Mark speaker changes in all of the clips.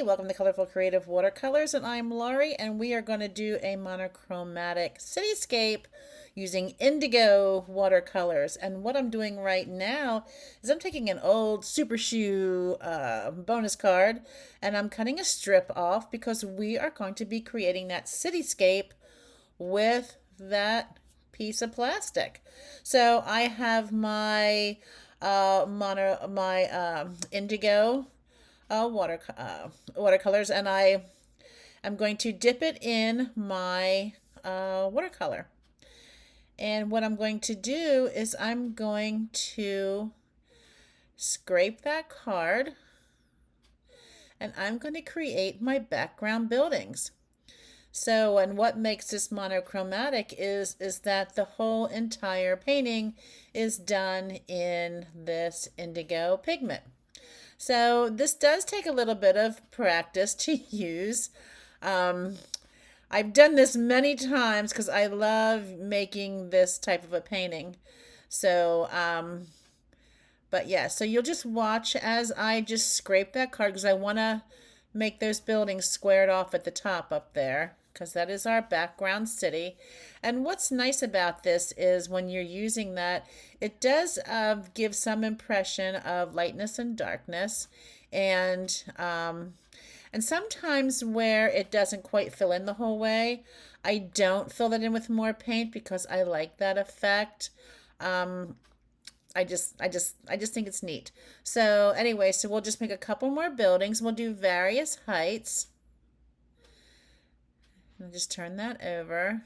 Speaker 1: Hey, welcome to Colorful Creative Watercolors, and I'm Laurie, and we are going to do a monochromatic cityscape using Indigo watercolors. And what I'm doing right now is I'm taking an old Super Shoe bonus card, and I'm cutting a strip off because we are going to be creating that cityscape with that piece of plastic. So I have my Indigo watercolors, and I am going to dip it in my watercolor. And what I'm going to do is I'm going to scrape that card, and I'm going to create my background buildings. So, and what makes this monochromatic is that the whole entire painting is done in this indigo pigment. So this does take a little bit of practice to use. I've done this many times because I love making this type of a painting. So, but yeah, so you'll just watch as I just scrape that card because I want to make those buildings squared off at the top up there, because that is our background city. And what's nice about this is when you're using that, it does give some impression of lightness and darkness, and sometimes where it doesn't quite fill in the whole way, I don't fill it in with more paint because I like that effect. I just think it's neat. So anyway, so we'll just make a couple more buildings. We'll do various heights. I'll just turn that over.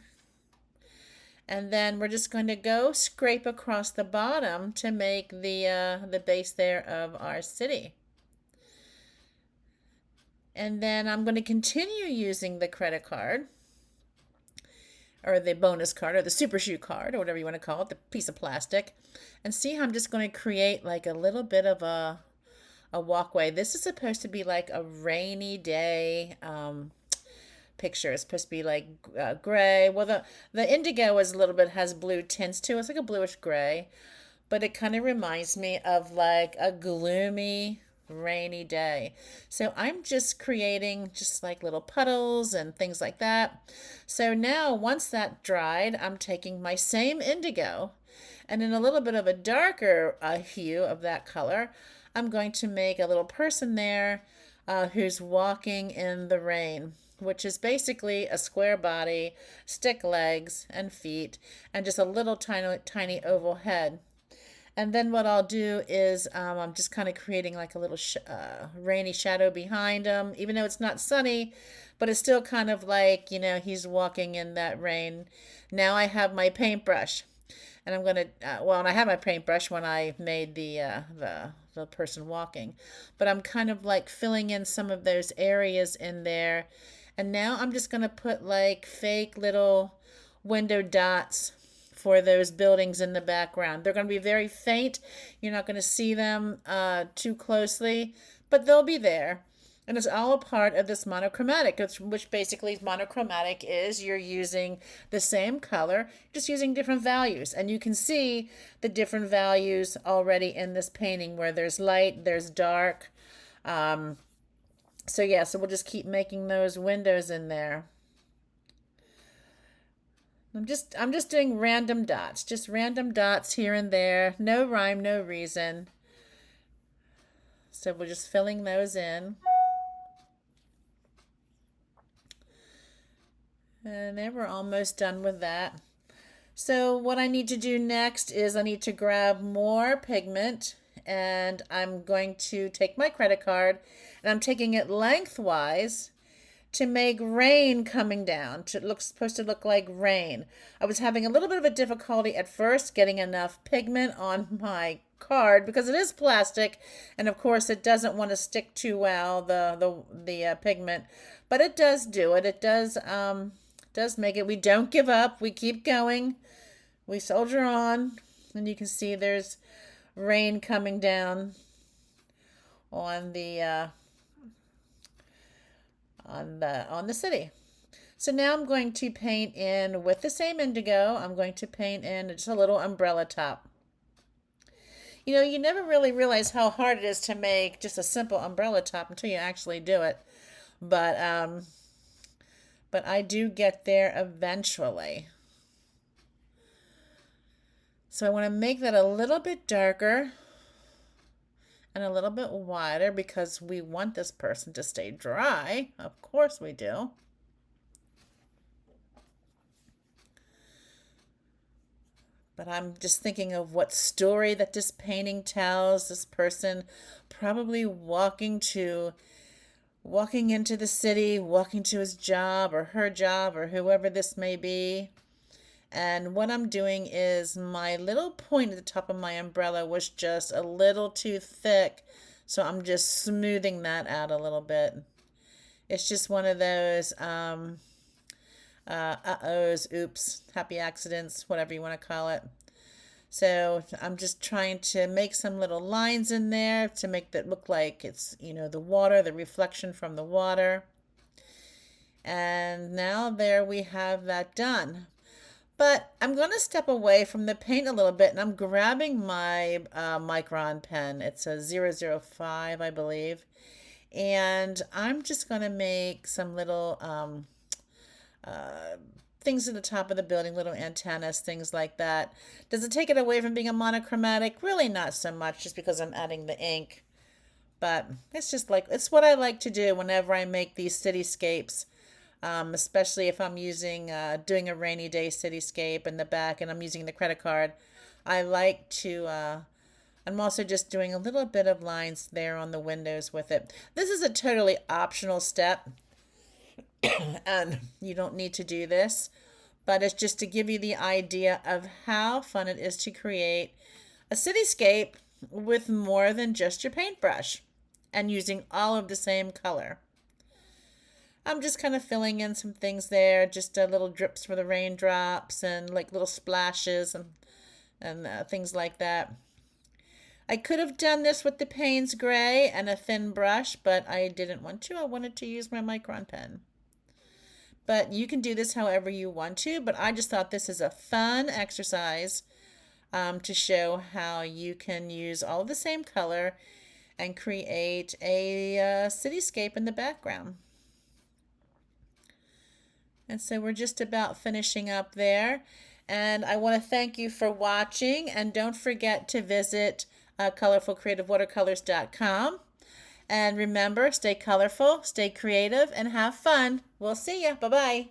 Speaker 1: And then we're just going to go scrape across the bottom to make the base there of our city. And then I'm going to continue using the credit card, or the bonus card, or the super shoe card, or whatever you want to call it, the piece of plastic. And see how I'm just going to create like a little bit of a walkway. This is supposed to be like a rainy day picture. It's supposed to be like gray. Well, the indigo is a little bit, has blue tints too. It's like a bluish gray, but it kind of reminds me of like a gloomy rainy day. So I'm just creating just like little puddles and things like that. So now once that dried, I'm taking my same indigo, and in a little bit of a darker hue of that color, I'm going to make a little person there who's walking in the rain, which is basically a square body, stick legs and feet, and just a little tiny oval head. And then what I'll do is I'm just kind of creating like a little rainy shadow behind him, even though it's not sunny, but it's still kind of like, you know, he's walking in that rain. Now I have my paintbrush, and I'm going to, well, and I had my paintbrush when I made the person walking, but I'm kind of like filling in some of those areas in there. And now I'm just going to put like fake little window dots for those buildings in the background. They're going to be very faint. You're not going to see them too closely, but they'll be there. And it's all a part of this monochromatic, which basically monochromatic is you're using the same color, just using different values. And you can see the different values already in this painting, where there's light, there's dark. So yeah, so we'll just keep making those windows in there. I'm just doing random dots, just random dots here and there. No rhyme, no reason. So we're just filling those in. And then we're almost done with that. So what I need to do next is I need to grab more pigment, and I'm going to take my credit card, and I'm taking it lengthwise to make rain coming down. It looks supposed to look like rain. I was having a little bit of a difficulty at first getting enough pigment on my card because it is plastic, and of course it doesn't want to stick too well, the pigment, but it does do it. It does make it. We don't give up. We keep going. We soldier on, and you can see there's rain coming down on the on the city. So now I'm going to paint in with the same indigo. I'm going to paint in just a little umbrella top. You know, you never really realize how hard it is to make just a simple umbrella top until you actually do it. But I do get there eventually. So I want to make that a little bit darker and a little bit wider because we want this person to stay dry. Of course we do. But I'm just thinking of what story that this painting tells. This person probably walking into the city, walking to his job or her job or whoever this may be. And what I'm doing is my little point at the top of my umbrella was just a little too thick. So I'm just smoothing that out a little bit. It's just one of those uh-ohs, oops, happy accidents, whatever you want to call it. So I'm just trying to make some little lines in there to make that look like it's, the water, the reflection from the water. And now there we have that done. But I'm going to step away from the paint a little bit, and I'm grabbing my Micron pen. It's a 005, I believe. And I'm just going to make some little things at the top of the building, little antennas, things like that. Does it take it away from being a monochromatic? Really not so much, just because I'm adding the ink. But it's just it's what I like to do whenever I make these cityscapes. Especially if I'm using doing a rainy day cityscape in the back and I'm using the credit card. I like to I'm also just doing a little bit of lines there on the windows with it. This is a totally optional step and you don't need to do this, but it's just to give you the idea of how fun it is to create a cityscape with more than just your paintbrush and using all of the same color. I'm just kind of filling in some things there, just little drips for the raindrops and like little splashes and things like that. I could have done this with the Payne's Gray and a thin brush, but I didn't want to. I wanted to use my Micron pen. But you can do this however you want to, but I just thought this is a fun exercise to show how you can use all the same color and create a cityscape in the background. And so we're just about finishing up there. And I want to thank you for watching. And don't forget to visit colorfulcreativewatercolors.com. And remember, stay colorful, stay creative, and have fun. We'll see ya. Bye-bye.